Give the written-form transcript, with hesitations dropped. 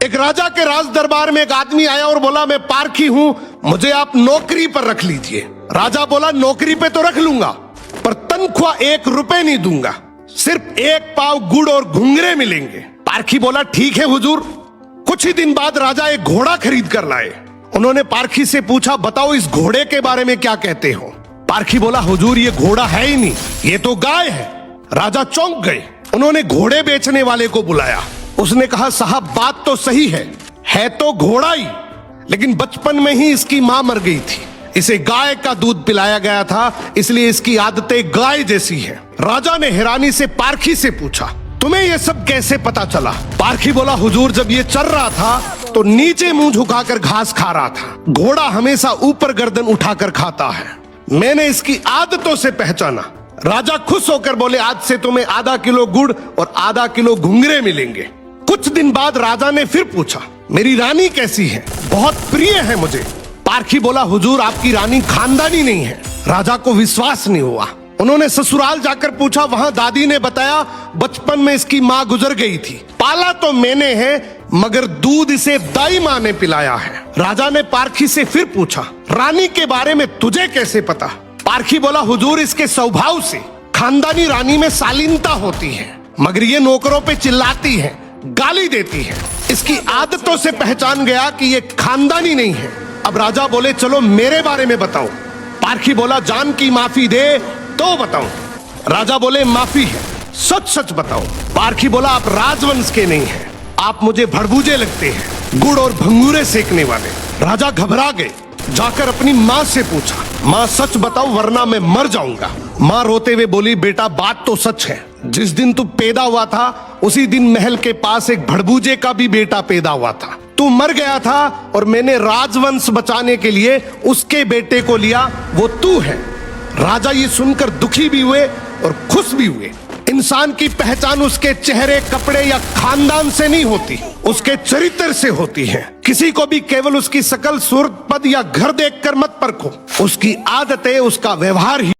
एक राजा के राज दरबार में एक आदमी आया और बोला, मैं पारखी हूं, मुझे आप नौकरी पर रख लीजिए। राजा बोला, नौकरी पे तो रख लूंगा, पर तनख्वाह 1 रुपए नहीं दूंगा, सिर्फ 1 पाव गुड़ और घुंघरे मिलेंगे। पारखी बोला, ठीक है हुजूर। कुछ ही दिन बाद राजा एक घोड़ा खरीद कर लाए। उन्होंने पारखी से पूछा, बताओ इस घोड़े के बारे में क्या कहते हो। पारखी बोला, हुजूर ये घोड़ा है ही नहीं, ये तो गाय है। राजा चौंक गए। उन्होंने घोड़े बेचने वाले को बुलाया। उसने कहा, साहब बात तो सही है तो घोड़ा ही, लेकिन बचपन में ही इसकी मां मर गई थी, इसे गाय का दूध पिलाया गया था, इसलिए इसकी आदतें गाय जैसी है। राजा ने हैरानी से पारखी से पूछा, तुम्हें यह सब कैसे पता चला। पारखी बोला, हुजूर जब ये चल रहा था तो नीचे मुंह झुकाकर घास खा रहा था, घोड़ा हमेशा ऊपर गर्दन उठाकर खाता है, मैंने इसकी आदतों से पहचाना। राजा खुश होकर बोले, आज से तुम्हें आधा किलो गुड़ और आधा किलो घुंघरे मिलेंगे। कुछ दिन बाद राजा ने फिर पूछा, मेरी रानी कैसी है, बहुत प्रिय है मुझे। पारखी बोला, हुजूर आपकी रानी खानदानी नहीं है। राजा को विश्वास नहीं हुआ। उन्होंने ससुराल जाकर पूछा, वहां दादी ने बताया, बचपन में इसकी मां गुजर गई थी, पाला तो मैंने है, मगर दूध इसे दाई मां ने पिलाया है। राजा ने पारखी से फिर पूछा, रानी के बारे में तुझे कैसे पता। पारखी बोला, हुजूर इसके स्वभाव से खानदानी रानी में शालीनता होती है, मगर ये नौकरों पे चिल्लाती है, गाली देती है, इसकी आदतों से पहचान गया कि ये खानदानी नहीं है। अब राजा बोले, चलो मेरे बारे में बताओ। पारखी बोला, जान की माफी दे तो बताऊं। राजा बोले, माफी है, सच सच बताओ। पारखी बोला, आप राजवंश के नहीं हैं, आप मुझे भड़बूजे लगते हैं, गुड़ और भंगूरे सेकने वाले। राजा घबरा गए। जाकर अपनी माँ से पूछा, माँ सच बताओ वरना मैं मर जाऊंगा। माँ रोते हुए बोली, बेटा बात तो सच है, जिस दिन तू पैदा हुआ था उसी दिन महल के पास एक भड़बूजे का भी बेटा पैदा हुआ था, तू मर गया था और मैंने राजवंश बचाने के लिए उसके बेटे को लिया, वो तू है। राजा ये सुनकर दुखी भी हुए और खुश भी हुए। इंसान की पहचान उसके चेहरे, कपड़े या खानदान से नहीं होती, उसके चरित्र से होती है। किसी को भी केवल उसकी शकल, सूरत, पद या घर देखकर मत परखो, उसकी आदतें, उसका व्यवहार ही